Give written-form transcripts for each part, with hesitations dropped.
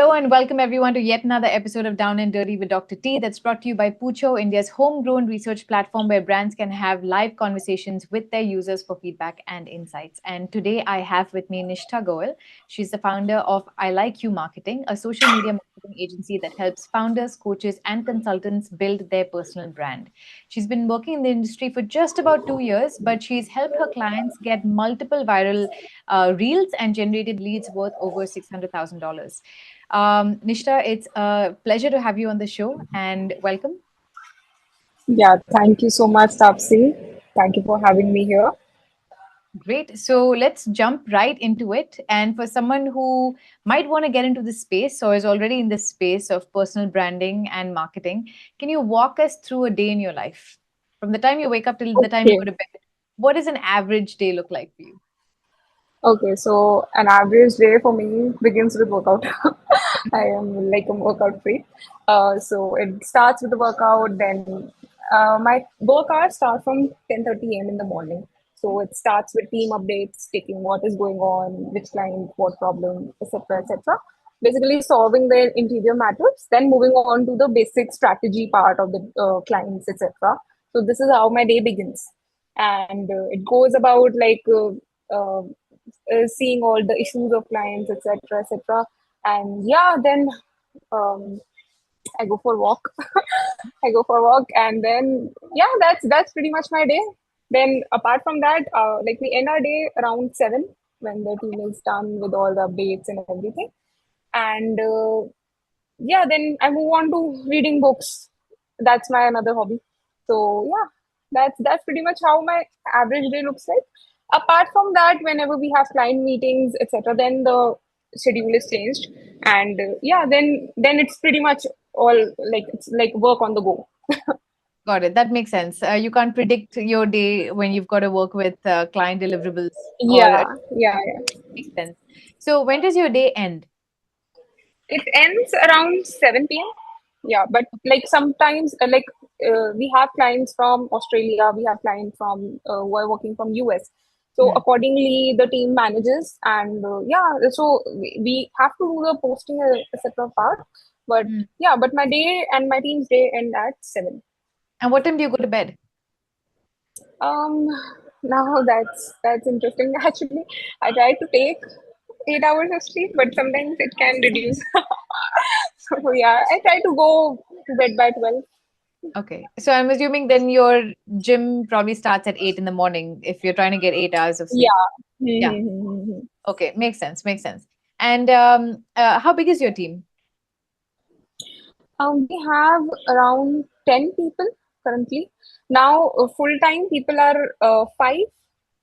Hello and welcome everyone to yet another episode of Down and Dirty with Dr. T that's brought to you by Poocho, India's homegrown research platform where brands can have live conversations with their users for feedback and insights. And today I have with me Nistha Goel. She's the founder of I Like You Marketing, a social media marketing agency that helps founders, coaches, and consultants build their personal brand. She's been working in the industry for just about 2 years, but she's helped her clients get multiple viral reels and generated leads worth over $600,000. Nishta, it's a pleasure to have you on the show and welcome. Yeah, thank you so much, Tapsi. Thank you for having me here. Great. So let's jump right into it. And for someone who might want to get into this space or is already in this space of personal branding and marketing, can you walk us through a day in your life? From the time you wake up till the time you Okay. go to bed, what does an average day look like for you? Okay, so an average day for me begins with workout. I am like a workout freak. So it starts with the workout, then my work hours start from 10:30 a.m. in the morning. So it starts with team updates, taking what is going on, which client, what problem, etc., etc. Basically solving their interior matters, then moving on to the basic strategy part of the clients, etc. So this is how my day begins, and it goes about like seeing all the issues of clients, etc., etc. And yeah, then um, I go for walk. I go for walk, and then yeah, that's pretty much my day. Then apart from that, like we end our day around 7 when the team is done with all the updates and everything. And yeah, then I move on to reading books. That's my another hobby. So yeah, that's pretty much how my average day looks like. Apart from that, whenever we have client meetings, etc., then the schedule is changed, and yeah, then it's pretty much all like it's like work on the go. Got it. That makes sense. You can't predict your day when you've got to work with client deliverables or Yeah, yeah, yeah. makes sense. So when does your day end? It ends around 7 p.m. Yeah, but like sometimes, we have clients from Australia, we have clients from who are working from US. So Hmm. accordingly, the team manages, and yeah, so we have to do the posting a separate part. But Hmm. yeah, but my day and my team's day end at 7. And what time do you go to bed? Um, Now that's interesting. Actually, I try to take 8 hours of sleep, but sometimes it can reduce. So yeah, I try to go to bed by 12. Okay. So I'm assuming then your gym probably starts at 8 in the morning if you're trying to get 8 hours of sleep. Yeah. Yeah. Mm-hmm. Okay. Makes sense. Makes sense. And how big is your team? We have around 10 people currently. Now, full-time people are five,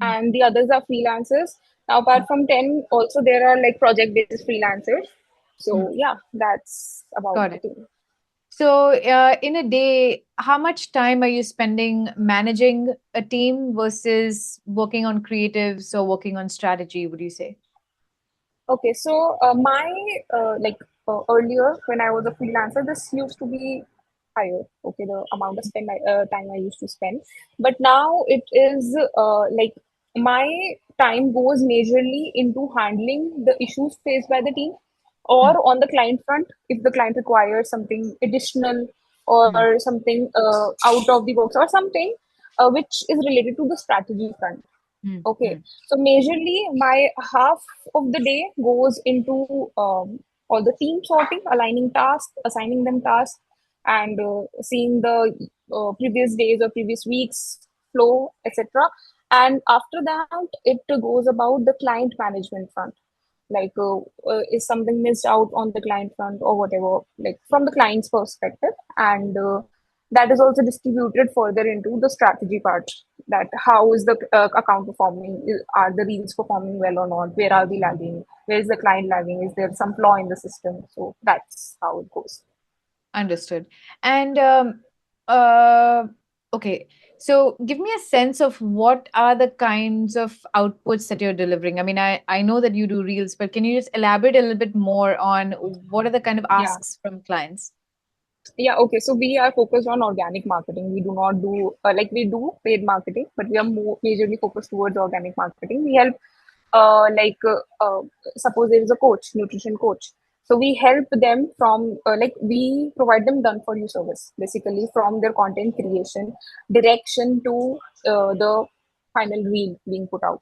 Hmm. and the others are freelancers. Now, apart from 10, also there are like project-based freelancers. Hmm. So yeah, that's about Got the it. thing. So in a day, how much time are you spending managing a team versus working on creatives or working on strategy, would you say? Okay, so my earlier when I was a freelancer, this used to be higher. Okay, the amount of time I used to spend, but now it is like my time goes majorly into handling the issues faced by the team, Hmm. or on the client front if the client requires something additional Hmm. or something out of the box or something which is related to the strategy front. Hmm. Okay, Hmm. so majorly my half of the day goes into all the team sorting, aligning tasks, assigning them tasks, and seeing the previous days or previous weeks flow, etc. And after that, it goes about the client management front. Like, is something missed out on the client front or whatever, like from the client's perspective, and that is also distributed further into the strategy part, that how is the account performing, are the reels performing well or not, where are we lagging, where is the client lagging, is there some flaw in the system. So that's how it goes. Understood. And uh, okay, so give me a sense of what are the kinds of outputs that you're delivering. I mean, I know that you do reels, but can you just elaborate a little bit more on what are the kind of Yeah. asks from clients? Yeah, okay. So we are focused on organic marketing. We do not do like we do paid marketing, but we are more majorly focused towards organic marketing. We help like suppose there is a coach, nutrition coach. So we help them from like we provide them done for you service, basically from their content creation, direction to the final reel being put out.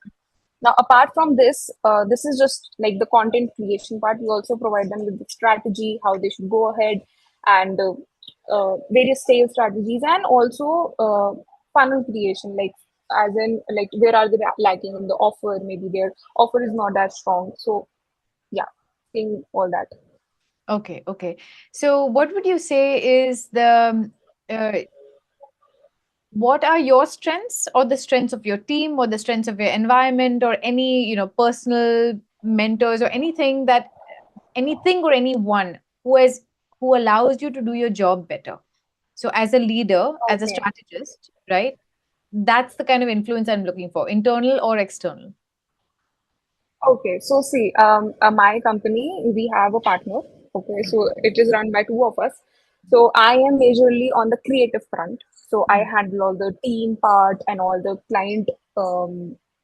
Now, apart from this, this is just like the content creation part. We also provide them with the strategy, how they should go ahead, and various sales strategies, and also funnel creation, like as in like where are they lacking in the offer? Maybe their offer is not that strong. So yeah, seeing all that. Okay, okay. So what would you say is the uh, what are your strengths or the strengths of your team or the strengths of your environment or any, personal mentors or anything or anyone who allows you to do your job better? So as a leader, as a Okay. strategist, right? That's the kind of influence I'm looking for, internal or external. Okay, so see, my company, we have a partner. Okay, Mm, so it is run by two of us. So I am majorly on the creative front. So I mm, handle all the team part and all the client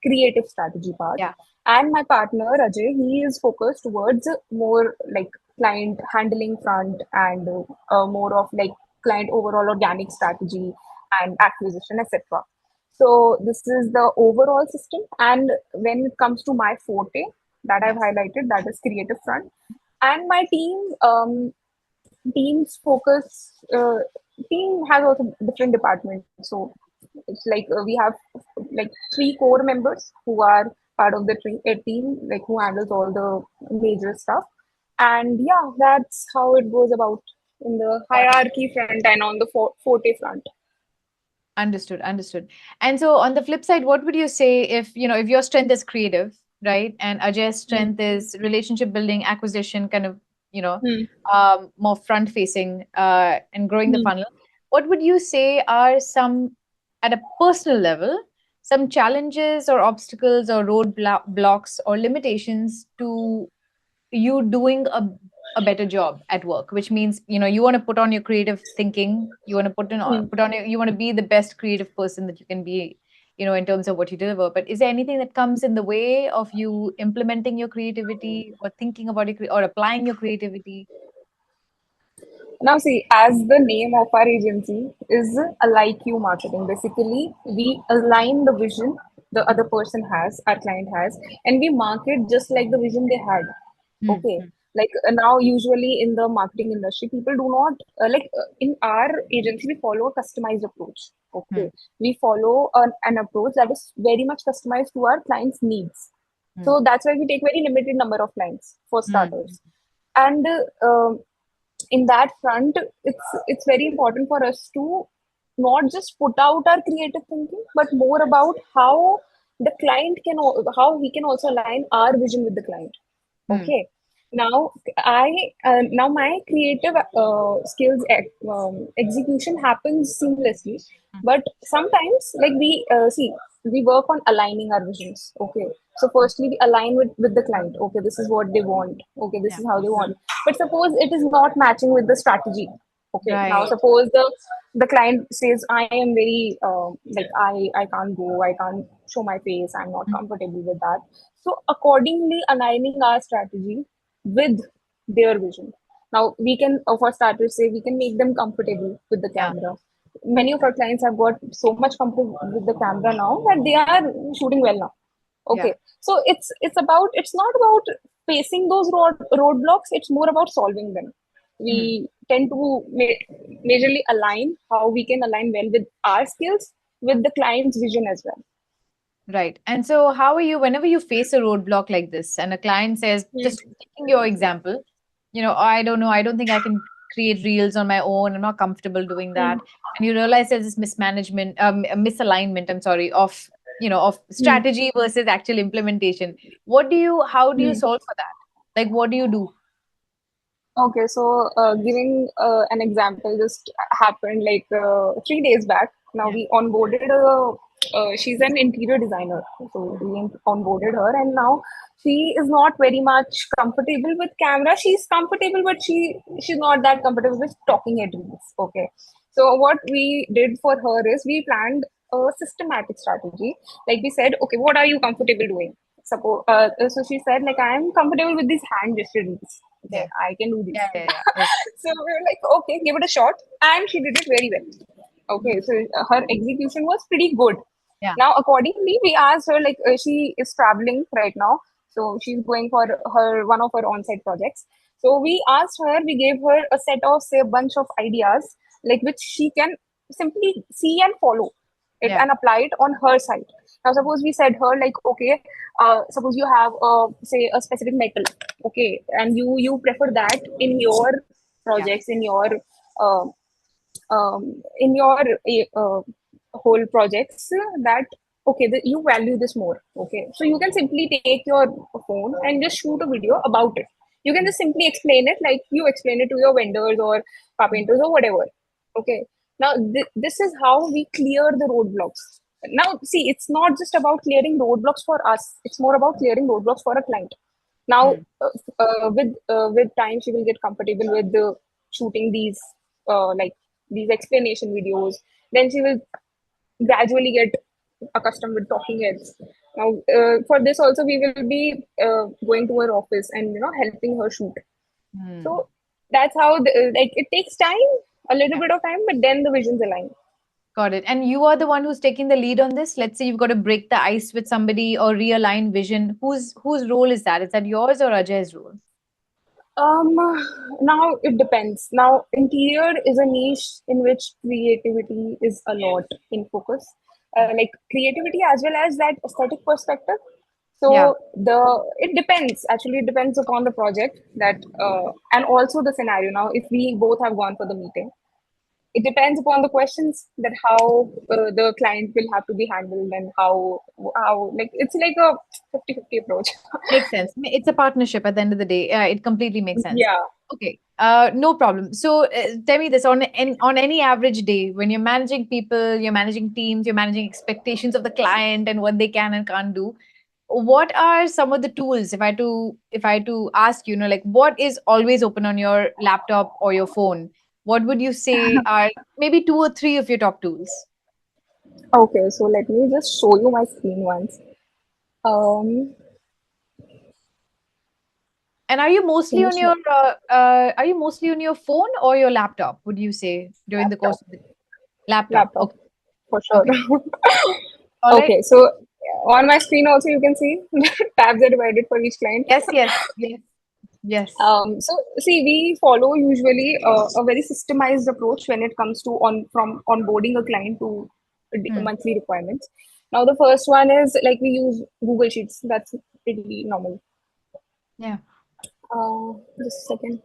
creative strategy part. yeah, And my partner, Ajay, he is focused towards more like client handling front and more of like client overall organic strategy and acquisition, etc. So this is the overall system. And when it comes to my forte that I've yeah. highlighted, that is creative front. And my team's focus, team has also different departments. So it's like we have like three core members who are part of the team, like who handles all the major stuff. And yeah, that's how it goes about in the Got it. hierarchy front and on the forte front. Understood, understood. And so on the flip side, what would you say if your strength is creative, right? And Ajay's Hmm. strength is relationship building, acquisition, kind of, you know, Hmm. more front facing, and growing the Hmm. funnel. What would you say are some, at a personal level, some challenges or obstacles or blocks or limitations to you doing a better job at work, which means you want to put on your creative thinking, you want to Hmm. you want to be the best creative person that you can be, in terms of what you deliver. But is there anything that comes in the way of you implementing your creativity or thinking about or applying your creativity? Now, see, as the name of our agency is a like you marketing, basically, we align the vision the other person has, our client has, and we market just like the vision they had. Hmm, Okay. hmm, Like now, usually in the marketing industry, people do not in our agency, we follow a customized approach. hmm, Okay. We follow an approach that is very much customized to our clients' needs. hmm, So that's why we take very limited number of clients for hmm, starters. And in that front, it's very important for us to not just put out our creative thinking, but more about how the client can how we can also align our vision with the client. hmm, Okay. Now now my creative skills execution happens seamlessly, hmm, but sometimes like we see we work on aligning our visions. Okay. So hmm. firstly we align with the client. Okay, this is what they want. Okay, this Yeah, is how they want. But suppose it is not matching with the strategy. Okay, now right. suppose the client says I am very like I can't go, I can't show my face, I'm not Hmm, comfortable with that. So accordingly aligning our strategy with their vision. Now we can for starters say we can make them comfortable with the yeah, camera. Many of our clients have got so much comfort with the camera now that they are shooting well now. yeah. Okay, so it's not about facing those roadblocks. It's more about solving them. Hmm. We tend to majorly align how we can align well with our skills with the client's vision as well. Right. And so, how are you whenever you face a roadblock like this and a client says, Hmm. just taking your example, I don't know, I don't think I can create reels on my own. I'm not comfortable doing Hmm. that. And you realize there's this mismanagement, a misalignment, I'm sorry, of Hmm. strategy versus actual implementation. How do you Hmm. solve for that? Like, what do you do? Okay, so giving an example just happened like 3 days back. Now Yeah. we onboarded she's an interior designer. So Mm, we onboarded her, and now she is not very much comfortable with camera. She's comfortable, but she's not that comfortable with talking at reels. Okay, so what we did for her is we planned a systematic strategy. Like we said, okay, what are you comfortable doing? Suppose so she said like I am comfortable with these hand gesture reels. Okay, I can do this. Yeah. Okay. So we were like, okay, give it a shot, and she did it very well. Okay, so her execution was pretty good. Yeah. Now, accordingly, we asked her, like, she is traveling right now, so she's going for her one of her on-site projects. So we asked her, we gave her a set of, say, a bunch of ideas, like which she can simply see and follow it Yeah. and apply it on her side. Now, suppose we said her, like, okay, suppose you have, say, a specific metal, okay, and you prefer that in your Yeah. projects, uh, in your whole projects, that okay, you value this more. Okay, so you can simply take your phone and just shoot a video about it. You can just simply explain it like you explain it to your vendors or carpenters or whatever. Okay, now this is how we clear the roadblocks. Now see, it's not just about clearing roadblocks for us, it's more about clearing roadblocks for a client. Now, Mm. with time, she will get comfortable with the shooting these like these explanation videos. Then she will gradually get accustomed with talking heads. Now, for this also, we will be going to her office and helping her shoot. Mm. So that's how like it takes time, a little Yeah. bit of time, but then the visions align. Got it. And you are the one who's taking the lead on this. Let's say you've got to break the ice with somebody or realign vision. Whose role is that? Is that yours or Ajay's role? Um, Now it depends. Now interior is a niche in which creativity is a lot in focus, like creativity as well as that aesthetic perspective. Yeah. So it depends. Actually, it depends upon the project that and also the scenario. Now, if we both have gone for the meeting, it depends upon the questions that how the client will have to be handled and how like it's like a 50-50 approach. Makes sense. It's a partnership at the end of the day. Yeah, it completely makes sense. Yeah. Okay, no problem. So tell me this: on any average day, when you're managing people, you're managing teams, you're managing expectations of the client and what they can and can't do. What are some of the tools? If I to ask you, like what is always open on your laptop or your phone? What would you say are maybe two or three of your top tools? Okay, so let me just show you my screen once. Um, And are you Let mostly me on show your phone or your laptop? Would you say during the laptop, course of the laptop? laptop Okay, for sure. okay, all right. Okay, so on my screen also you can see tabs are divided for each client. Yes. So see, we follow usually a very systemized approach when it comes to from onboarding a client to Hmm. monthly requirements. Now the first one is like we use Google Sheets. That's pretty normal. Yeah. Just a second.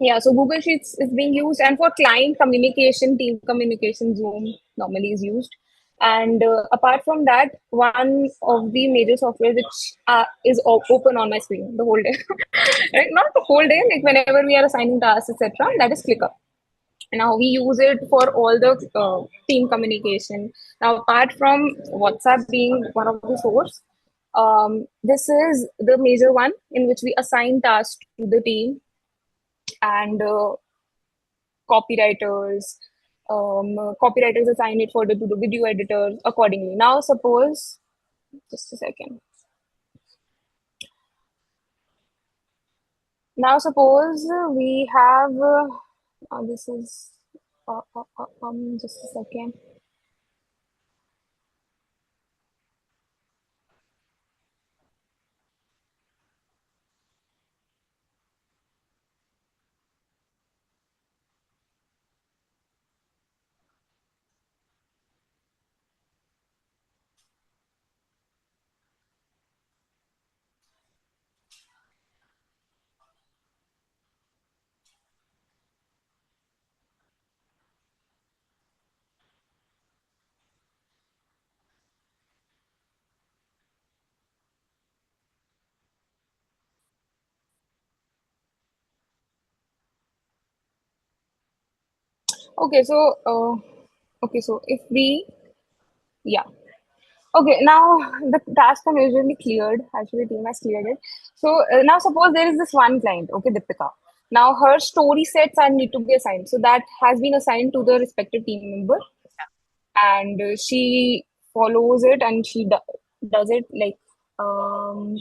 Yeah, so Google Sheets is being used, and for client communication, team communication, Zoom normally is used. And apart from that, one of the major software which is open on my screen the whole day, right? Not the whole day, like whenever we are assigning tasks, etc. That is ClickUp. Now we use it for all the team communication. Now, apart from WhatsApp being one of the source, this is the major one in which we assign tasks to the team and copywriters. Copywriters assign it for to the video editors accordingly. Now, suppose just a second. Now, suppose we have this is just a second. Okay, so if we yeah. Okay, now the task are usually cleared. Actually, team has cleared it. So now suppose there is this one client, okay, Deepika. Now her story sets are need to be assigned. So that has been assigned to the respective team member, and she follows it and she does it like um,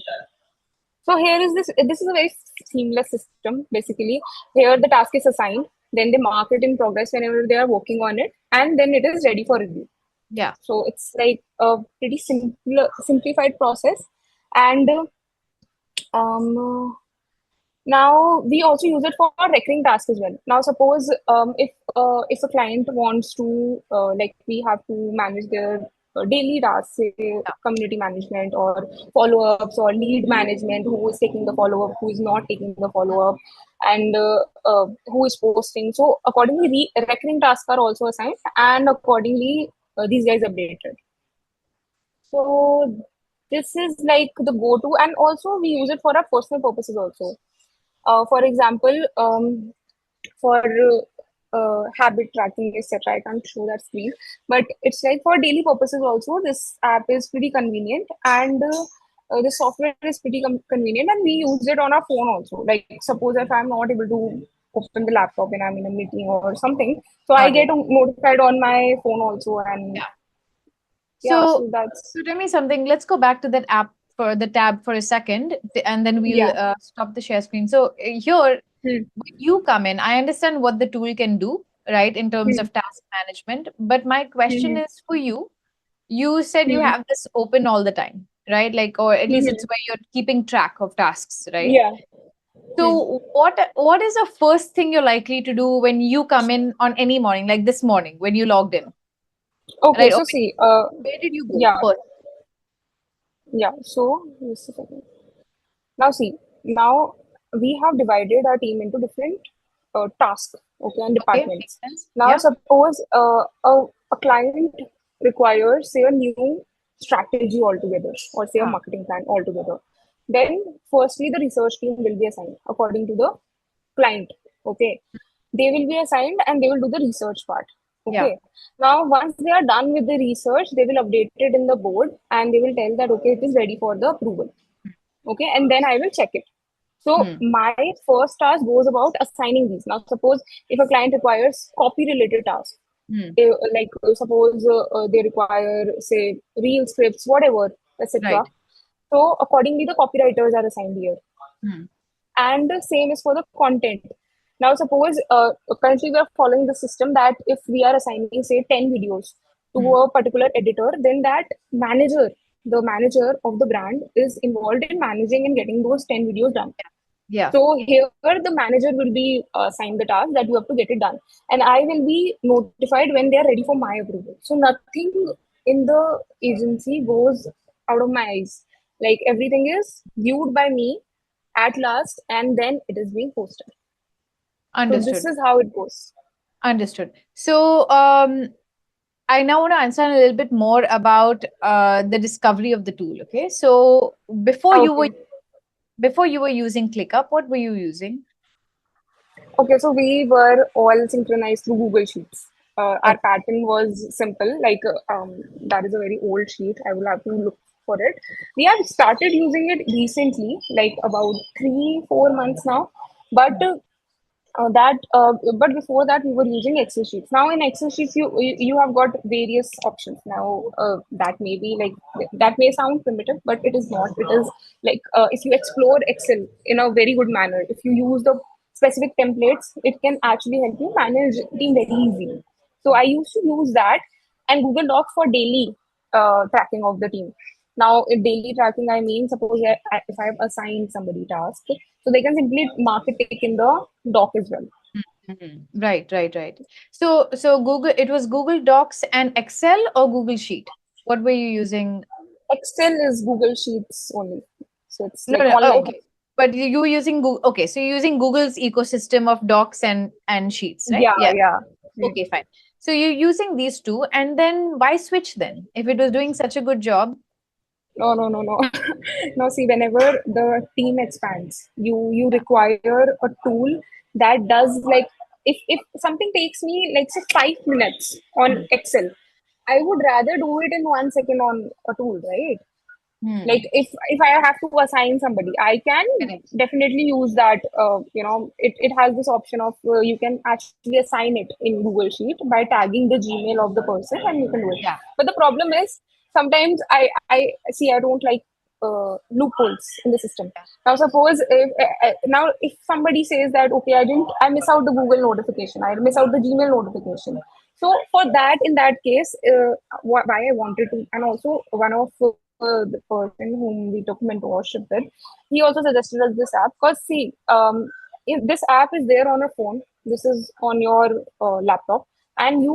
So here is this. This is a very seamless system. Basically, here the task is assigned, then they mark it in progress whenever they are working on it, and then it is ready for review. Yeah. So it's like a pretty simplified process, and um, now we also use it for recurring tasks as well. Now suppose if a client wants to like we have to manage their daily tasks, say community management or follow-ups or lead management, who is taking the follow-up, who is not taking the follow-up, and who is posting. So accordingly, recurring tasks are also assigned, and accordingly these guys updated. So this is like the go-to, and also we use it for our personal purposes also. For example, for habit tracking, etc. I can't show that screen, but it's like for daily purposes also. This app is pretty convenient, and the software is pretty convenient, and we use it on our phone also. Like suppose if I'm not able to open the laptop and I'm in a meeting or something, so I Got get it. notified on my phone also, and Yeah. yeah, So, so that's so tell me something. Let's go back to that app for the tab for a second, and then we'll yeah. stop the share screen. So here, Hmm. when you come in, I understand what the tool can do, right, in terms Hmm. of task management. But my question Hmm. is for you. You said you Hmm. have this open all the time, right? Like, or at least Hmm. it's where you're keeping track of tasks, right? Yeah. Hmm. So what is the first thing you're likely to do when you come in on any morning, like this morning when you logged in, Okay, right? Or so see, where did you go yeah, first? yeah. So just a second. Now see, now we have divided our team into different tasks, okay, and Okay, makes departments. sense. Now Yeah. suppose a client requires say a new strategy altogether, or say a Huh. marketing plan altogether. Then firstly, the research team will be assigned according to the client. Okay, they will be assigned and they will do the research part. Yeah. Okay, now once they are done with the research, they will update it in the board and they will tell that okay, it is ready for the approval. Okay, and then I will check it. So Hmm. my first task goes about assigning these. Now suppose if a client requires copy related tasks, Hmm. like suppose they require say reel scripts, whatever, etc. Right. So accordingly the copywriters are assigned here, Hmm. and the same is for the content. Now suppose currently we are following the system that if we are assigning say 10 videos to Hmm. a particular editor, then that manager, the manager of the brand, is involved in managing and getting those 10 videos done. Yeah. So here the manager will be assigned the task that you have to get it done, and I will be notified when they are ready for my approval. So nothing in the agency goes out of my eyes. Like everything is viewed by me at last, and then it is being posted. So this Understood. is how it goes. Understood. So, I now want to understand a little bit more about the discovery of the tool. Okay. So Okay. before you were using ClickUp, what were you using? Okay, so we were all synchronized through Google Sheets. Our Okay. pattern was simple, like that is a very old sheet. I will have to look for it. We have started using it recently, like about 3, 4 months now. But but before that, we were using Excel sheets. Now in Excel sheets, you have got various options. Now that may be like that may sound primitive, but it is not. It is like if you explore Excel in a very good manner, if you use the specific templates, it can actually help you manage team very easily. So I used to use that and Google Docs for daily tracking of the team. Now, in daily tracking, I mean, suppose if I have assigned somebody task, so they can simply mark it tick in the doc as well. Mhm. Right, right, right. So Google, it was Google Docs and Excel or Google Sheet? What were you using? Excel is Google Sheets only. So it's No, like no, oh, online. okay. But you were using Google. Okay, so you're using Google's ecosystem of Docs and Sheets, right? Yeah, Yeah. yeah. Hmm. Okay, fine. So you're using these two, and then why switch then? If it was doing such a good job. No, no, no, no. No, see, whenever the team expands, you Yeah. require a tool that does like if something takes me like say 5 minutes on Hmm. Excel, I would rather do it in 1 second on a tool, right? Like Hmm. if I have to assign somebody, I can Correct. definitely use that. It has this option of you can actually assign it in Google Sheet by tagging the Gmail of the person, and you can do it. Yeah. But the problem is sometimes I see I don't like loopholes in the system. Now, suppose if somebody says that okay, I miss out the Google notification, I miss out the Gmail notification. So for that, in that case, why I wanted to, and also one of the person whom we took mentorship with, he also suggested us this app because see, if this app is there on a phone, this is on your laptop, and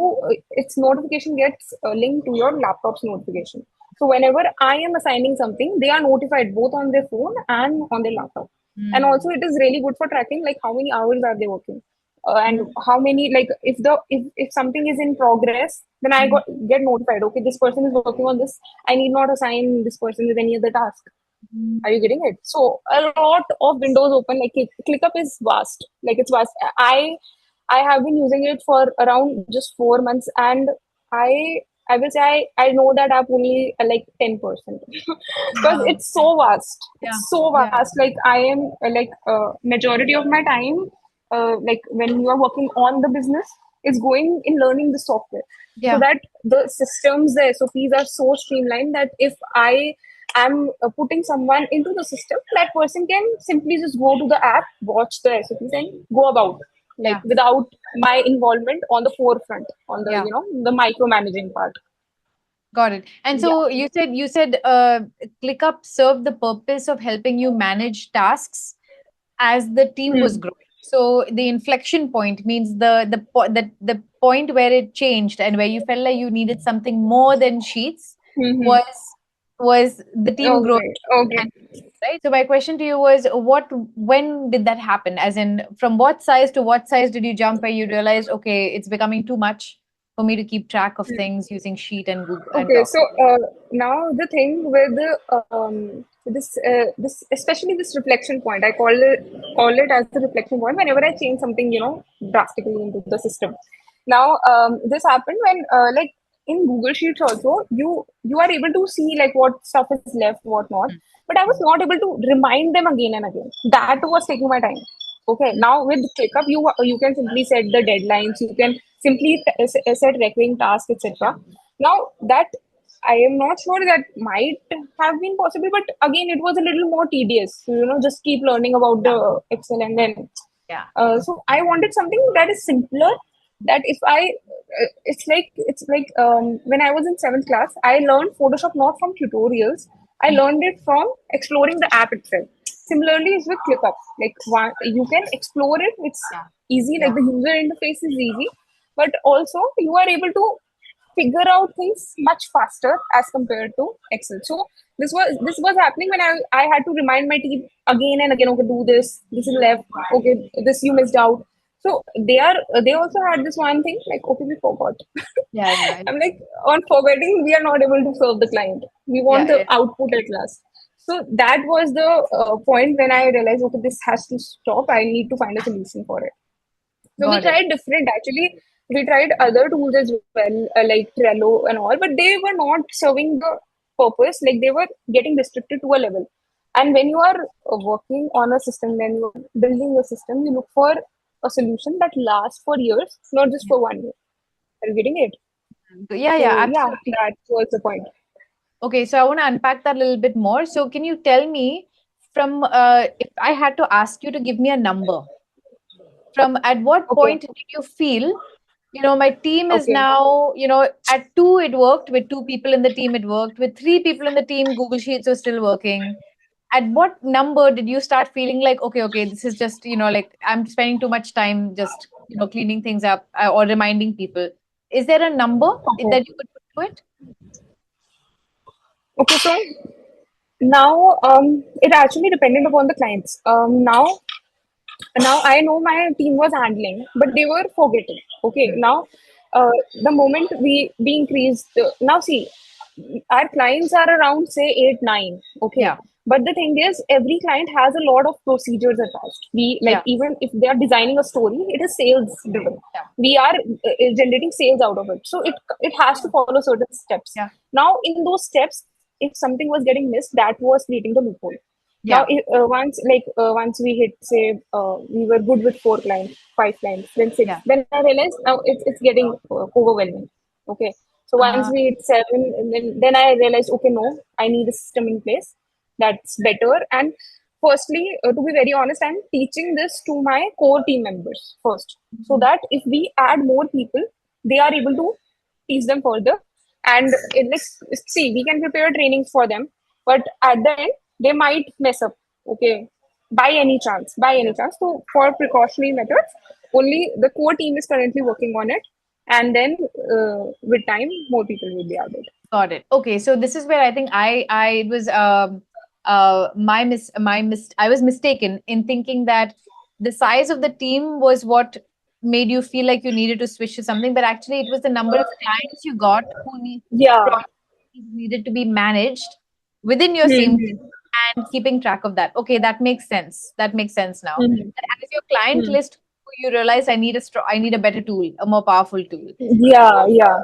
its notification gets linked to your laptop's notification. So whenever I am assigning something, they are notified both on their phone and on their laptop. And also, it is really good for tracking like how many hours are they working, and how many, like if something is in progress, then get notified. Okay, this person is working on this. I need not assign this person with any other task. Are you getting it? So a lot of windows open. Like ClickUp is vast. Like it's vast. I have been using it for around just 4 months, and I will say I know that app only like 10% because Wow. it's so vast. Yeah. It's so Yeah. vast. Like I am majority of my time, like when you are working on the business, is going in learning the software, so Yeah. that the systems, the SOPs are so streamlined that if I am putting someone into the system, that person can simply just go to the app, watch the SOPs, and go about, like Yeah. without my involvement on the forefront, on the Yeah. the micromanaging part. Got it. And Yeah. so you said ClickUp served the purpose of helping you manage tasks as the team was Hmm. growing. So the inflection point means the point where it changed and where you felt like you needed something more than sheets Hmm. was was the team growing. Okay. Okay. And right. So my question to you was, when did that happen? As in, from what size to what size did you jump where you realized, okay, it's becoming too much for me to keep track of things using Sheet and Google and Okay, Doc. so now the thing with this especially this reflection point, I call it as the reflection point whenever I change something, drastically into the system. Now, this happened when like in Google Sheets also, you are able to see like what stuff is left, what not. But I was not able to remind them again and again. That was taking my time. Okay, now with ClickUp, you can simply set the deadlines. You can simply set recurring tasks, etc. Now that I am not sure that might have been possible, but again, it was a little more tedious. So, just keep learning about the Excel, and then Yeah. so I wanted something that is simpler. That if it's like when I was in seventh class, I learned Photoshop not from tutorials. I learned it from exploring the app itself. Similarly, is with ClickUp. Like you can explore it. It's Yeah. easy. Like Yeah. the user interface is easy, but also you are able to figure out things much faster as compared to Excel. So this was happening when I had to remind my team again and again. Okay, do this. This is left. Okay, this you missed out. So they also had this one thing like, okay, we forgot. Yeah. Yeah. I'm like, on forgetting, we are not able to serve the client. We want Yeah. the Yeah. output at last. So that was the point when I realized, okay, this has to stop. I need to find a solution for it. So we Got it. tried different. Actually, we tried other tools as well, like Trello and all, but they were not serving the purpose. Like they were getting restricted to a level. And when you are working on a system, when you are building a system, you look for a solution that lasts for years, not just for 1 year. Are you getting it? Yeah. Yeah. So yeah, Absolutely. that was the point. Okay. So I want to unpack that a little bit more. So can you tell me, from if I had to ask you to give me a number, from at what Okay, point did you feel, my team is okay, now, at two, it worked with two people in the team, it worked with three people in the team, Google Sheets was still working. At what number did you start feeling like, okay, this is just, like I'm spending too much time just, cleaning things up, or reminding people? Is there a number okay, that you could put to it? okay. So now, it actually depended upon the clients. Now I know my team was handling, but they were forgetting. Okay, Hmm. now the moment we increased, now see, our clients are around say 8 9. Okay, Yeah. but the thing is, every client has a lot of procedures attached. We like Yeah. even if they are designing a story, it is sales driven. Yeah. We are generating sales out of it, so it has to follow certain steps. Yeah. Now in those steps, if something was getting missed, that was creating the loophole. Now, Yeah. once we hit, say, we were good with 4 clients, 5 clients, then six. Yeah. Then I realized now it's getting overwhelming. Okay, so once uh, we hit 7, and then I realized, okay, no, I need a system in place. that's better. And firstly, to be very honest, I'm teaching this to my core team members first, so Mhm. that if we add more people, they are able to teach them further. And let's see, we can prepare trainings for them, but at the end, they might mess up. Okay, by any Yeah. chance. So for precautionary methods, only the core team is currently working on it, and then with time, more people will be added. Got it. Okay, so this is where I think I it was I was mistaken in thinking that the size of the team was what made you feel like you needed to switch to something, but actually it was the number of clients you got who Yeah. projects needed to be managed within your same team Hmm. and keeping track of that. Okay, that makes sense. That makes sense now. Hmm. That as your client Hmm. list, you realize I need a better tool, a more powerful tool. Yeah, yeah.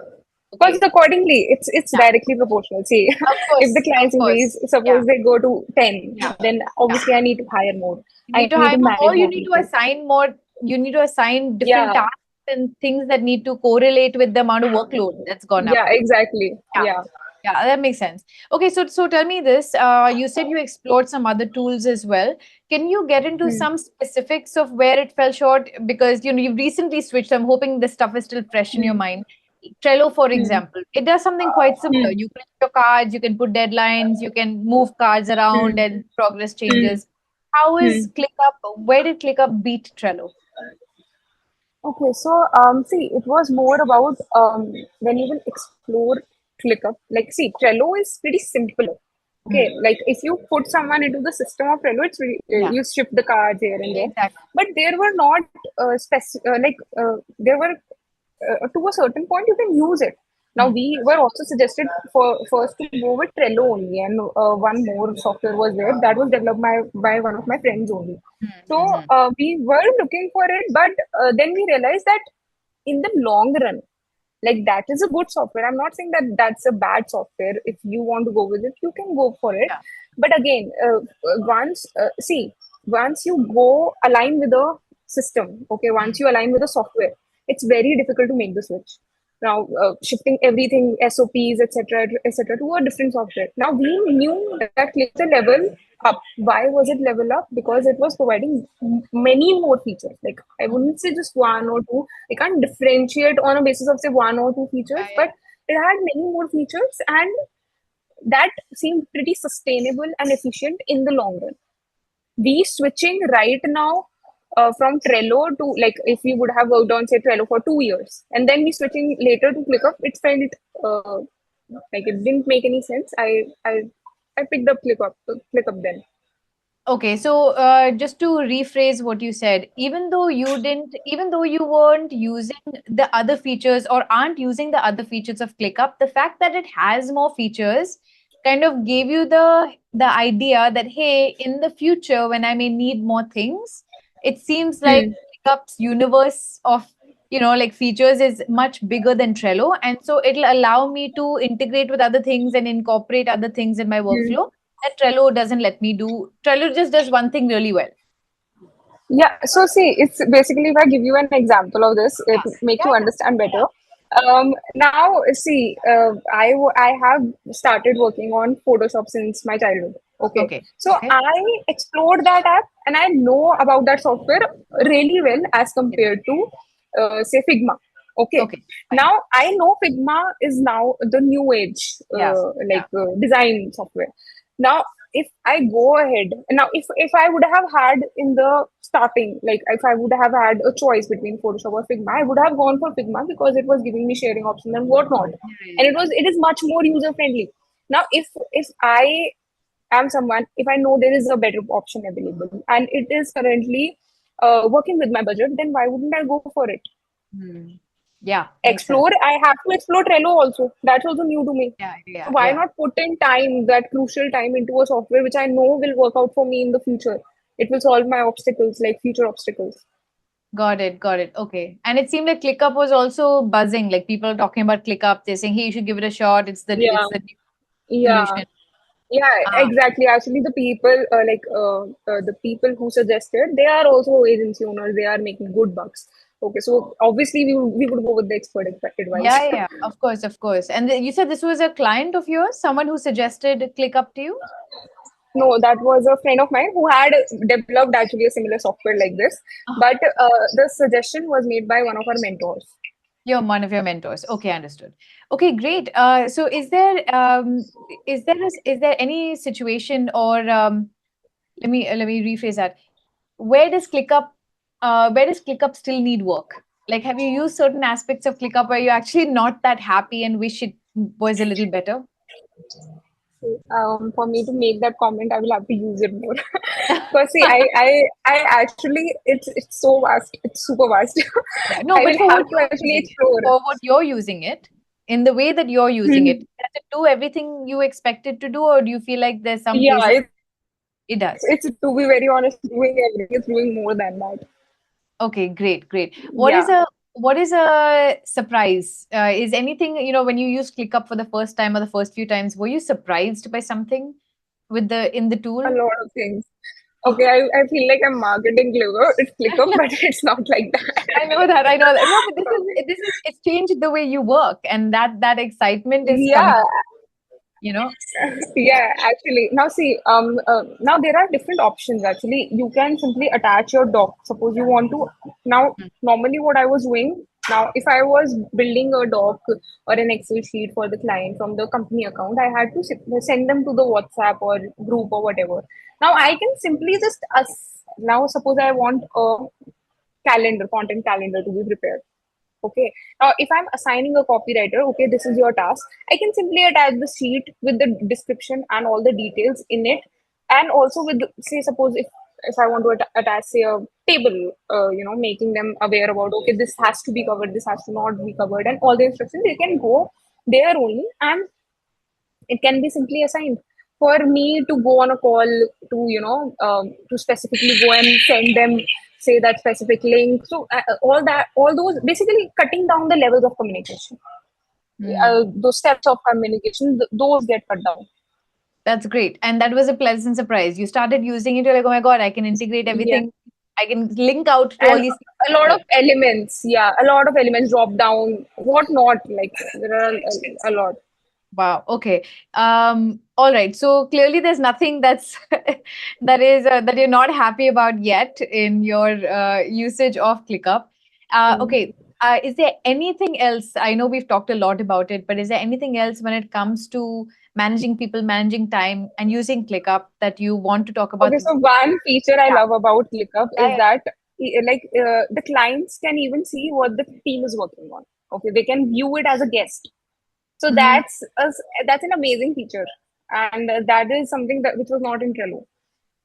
Because Okay. accordingly, it's Yeah. directly proportional. See, Of if the course. Of clients course. increase, Yeah. suppose they go to 10, Yeah. then Yeah. obviously I need to hire more. You I need to need hire to more, manage or you more need to people. assign more. You need to assign different Yeah, tasks and things that need to correlate with the amount of workload that's gone up. yeah, exactly. Yeah. Yeah. Yeah, that makes sense. Okay, so tell me this. You said you explored some other tools as well. Can you get into Hmm. some specifics of where it fell short? Because you've recently switched. So I'm hoping this stuff is still fresh in your Hmm. mind. Trello, for Hmm. example, it does something quite similar. Hmm. You print your cards, you can put deadlines, you can move cards around, Hmm. and progress Hmm. changes. How is Hmm. ClickUp? Where did ClickUp beat Trello? Okay, so see, it was more about when you will explore ClickUp. Like, see, Trello is pretty simple. Okay, Hmm. like if you put someone into the system of Trello, it's really, Yeah, you shift the cards here and there. exactly. But there were not there were to a certain point you can use it. Now Hmm. we were also suggested for first to go with Trello only, and one more software was there that was developed by one of my friends only. Hmm. So Hmm. Hmm. we were looking for it, but then we realized that in the long run, like that is a good software. I'm not saying that that's a bad software. If you want to go with it, you can go for it. Yeah. But again, once you go align with the system, okay, Hmm. once you align with the software, it's very difficult to make the switch. Now, shifting everything, SOPs, etc., etc., to a different software. Now, we knew that click the level up. Why was it level up? Because it was providing many more features. Like, I Hmm. wouldn't say just one or two. I can't differentiate on a basis of say one or two Yeah, features, yeah. but it had many more features, and that seemed pretty sustainable and efficient in the long run. We switching right now from Trello to, like, if we would have worked on say Trello for 2 years and then we switching later to ClickUp, it felt like it didn't make any sense. I picked up ClickUp then. Okay, so just to rephrase what you said, even though you weren't using the other features or aren't using the other features of ClickUp, the fact that it has more features kind of gave you the idea that hey, in the future when I may need more things, it seems like Hmm. ClickUp's universe of like features is much bigger than Trello, and so it'll allow me to integrate with other things and incorporate other things in my Hmm. workflow that Trello doesn't let me do. Trello just does one thing really well. Yeah, so see, it's basically if I give you an example of this, it Yeah. make Yeah, you yeah. understand better. Now, see, I have started working on Photoshop since my childhood. Okay, Okay. so Okay. I explored that app and I know about that software really well as Yeah. compared to say Figma. Okay, Okay. Fine. now I know Figma is now the new age Yeah. Yeah. design software. Now if I go ahead now, if I would have had in the starting, like if I would have had a choice between Photoshop or Figma, I would have gone for Figma because it was giving me sharing options and whatnot, Yeah. and Yeah. Yeah. it is much more user friendly. Now, if I am someone, if I know there is a better option available and it is currently working with my budget, then why wouldn't I go for it? Hmm. Yeah. Makes sense. Explore, I have to explore Trello also. That's also new to me. Yeah. So Yeah. why Yeah. not put in time, that crucial time, into a software which I know will work out for me in the future? It will solve my obstacles, like future obstacles. Got it. Got it. Okay. And it seemed like ClickUp was also buzzing. Like people are talking about ClickUp. They're saying, "Hey, you should give it a shot. Yeah, It's the new yeah, solution." yeah. Ah, Exactly. Actually, the people who suggested, they are also agency owners. They are making good bucks. Okay, so obviously we would go with the expert advice. yeah. Yeah. Of course. Of course. And you said this was a client of yours, someone who suggested ClickUp to you. No, that was a friend of mine who had developed actually a similar software like this. Oh, But the suggestion was made by one of our mentors. you're one of your mentors. Okay, understood. Okay, great. So is there any situation or let me rephrase that. Where does ClickUp still need work? Like, have you used certain aspects of ClickUp where you're actually not that happy and wish it was a little better? For me to make that comment, I will have to use it more. Because see, I actually, it's so vast, it's super vast. Yeah, no, I but will for have what to you're actually using it, explore. for what you're using it, in the way that you're using it, Hmm. does it do everything you expect it to do, or do you feel like there's some Yeah, places it does? it's to be very honest, doing everything. It's doing more than that. Okay, great, great. Yeah, What is a surprise? Is anything, when you use ClickUp for the first time or the first few times, were you surprised by something with the in the a tool? lot of things. Okay, I feel like I'm marketing clever. It's ClickUp, but it's not like that. I know that. I know that. No, but it's changed the way you work, and that excitement is coming Yeah, out. You know. yeah, actually. Now see, now there are different options actually. You can simply attach your doc. Suppose you want to, now normally what I was doing, now if I was building a doc or an Excel sheet for the client from the company account, I had to send them to the WhatsApp or group or whatever. Now I can simply just now suppose I want a content calendar to be prepared. Okay. Now, if I'm assigning a copywriter, okay, this is your task, I can simply attach the sheet with the description and all the details in it, and also with, say, suppose if I want to attach, say, a table, making them aware about, okay, this has to be covered, this has to not be covered, and all the instructions, they can go there only, and it can be simply assigned. For me to go on a call to, to specifically go and send them, say, that specific link. So all those, basically cutting down the levels of communication. Hmm. Those steps of communication, those get cut down. That's great. And that was a pleasant surprise. You started using it, you're like, oh my God, I can integrate Yeah. everything. I can link out to all And these a lot of people. elements, yeah, a lot of elements drop down, whatnot. Like there are a lot. Wow. Okay. All right. So clearly, there's nothing that's that you're not happy about yet in your usage of ClickUp. Mm. Okay. Is there anything else? I know we've talked a lot about it, but is there anything else when it comes to managing people, managing time, and using ClickUp that you want to talk about? Okay, so one feature I Yeah. love about ClickUp Yeah. is that the clients can even see what the team is working on. Okay, they can view it as a guest. So Yeah. that's an amazing feature, and that is something that which was not in Trello.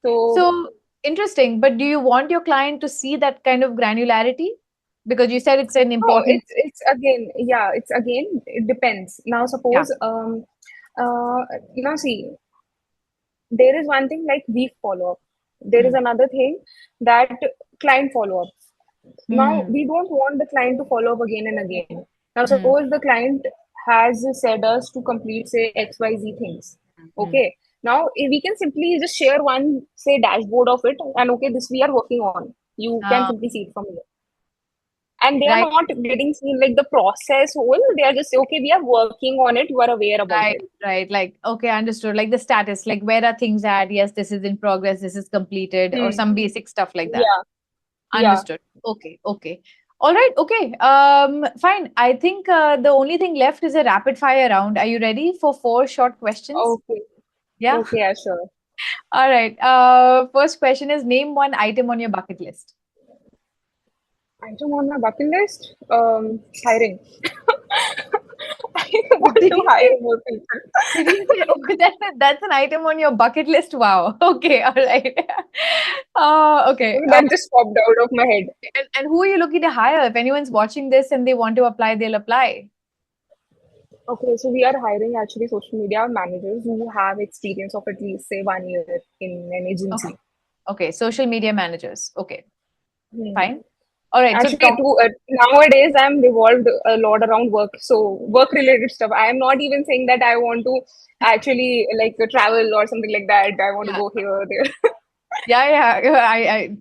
So So interesting, but do you want your client to see that kind of granularity? Because you said it's an no, important. it's again, yeah, it's again, it depends. Now Yeah. suppose see, there is one thing like week follow up. There is Mm. another thing that client follow up. Now Mm. we don't want the client to follow up again and again. Now Mm. suppose the client has said us to complete, say, XYZ things. Mm. Okay, now we can simply just share one, say, dashboard of it, and okay, this we are working on, you can Uh, simply see it from here. And they are right, not getting seen like the process whole, they are just say, okay, we are working on it, you are aware about right, it. right. Like, okay, understood. Like the status, like where are things at? Yes, this is in progress, this is completed, or Hmm. some basic stuff like that. Yeah, yeah. Understood. Okay, okay. All right, okay. Fine. I think the only thing left is a rapid fire round. Are you ready for four short questions? Okay, Yeah. okay, yeah, sure. All right. First question is name one item on your bucket list. Item on my bucket list, hiring. I What want did to you say? hire more people. Did you say, oh, that's an item on your bucket list? Wow. Okay. All right. Okay. That just popped out of my head. And who are you looking to hire? If anyone's watching this and they want to apply, they'll apply. Okay, so we are hiring actually social media managers who have experience of at least, say, 1 year in an Okay. agency. Okay. Social media managers. Okay. Hmm. Fine. All right. So Actually, talk. nowadays I'm revolved a lot around work, so work related stuff. I am not even saying that I want to actually like travel or something like that. I want to Yeah. go here, there. Yeah. I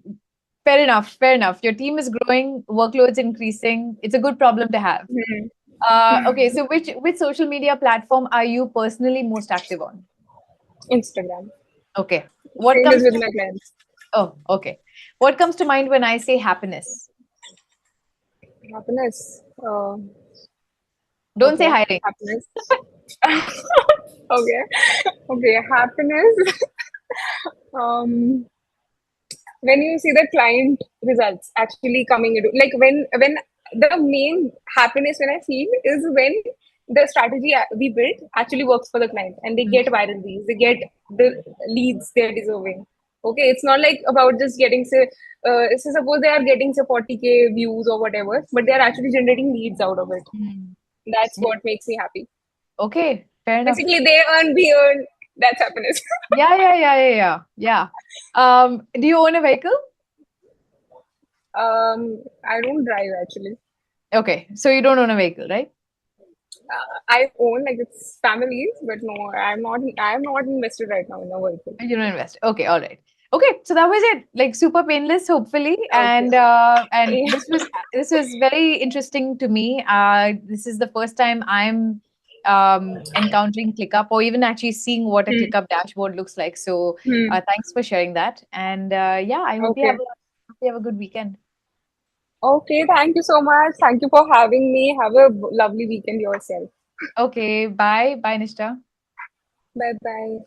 fair enough. Fair enough. Your team is growing, workloads increasing. It's a good problem to have. Okay. So which social media platform are you personally most active on? Instagram. Okay. What Same is comes with to my clients. Oh, okay. What comes to mind when I say happiness? Happiness. Don't say Okay, hiring. happiness. Okay, okay, happiness. Um, when you see the client results actually coming into, like, when the main happiness when I feel is when the strategy we built actually works for the client and they get viral leads, they get the leads they're deserving. Okay, it's not like about just getting say, so suppose they are getting say 40K views or whatever, but they are actually generating leads out of it. Mm. That's Yeah. what makes me happy. Okay, fair enough. Basically, they earn, we earn. That's happiness. Yeah, yeah, yeah, yeah, yeah. Yeah. Do you own a vehicle? I don't drive actually. Okay, so you don't own a vehicle, right? I own, like, it's families, but no, I'm not. I'm not invested right now in a vehicle. You don't invest. Okay, all right. Okay, so that was it. Like super painless, hopefully, Okay. and Yeah. this was very interesting to me. This is the first time I'm encountering ClickUp or even actually seeing what a Hmm. ClickUp dashboard looks like. So, Hmm. thanks for sharing that. And yeah, I Okay. hope you have a good weekend. Okay. Thank you so much. Thank you for having me. Have a lovely weekend yourself. Okay, bye, bye, Nishta. Bye bye.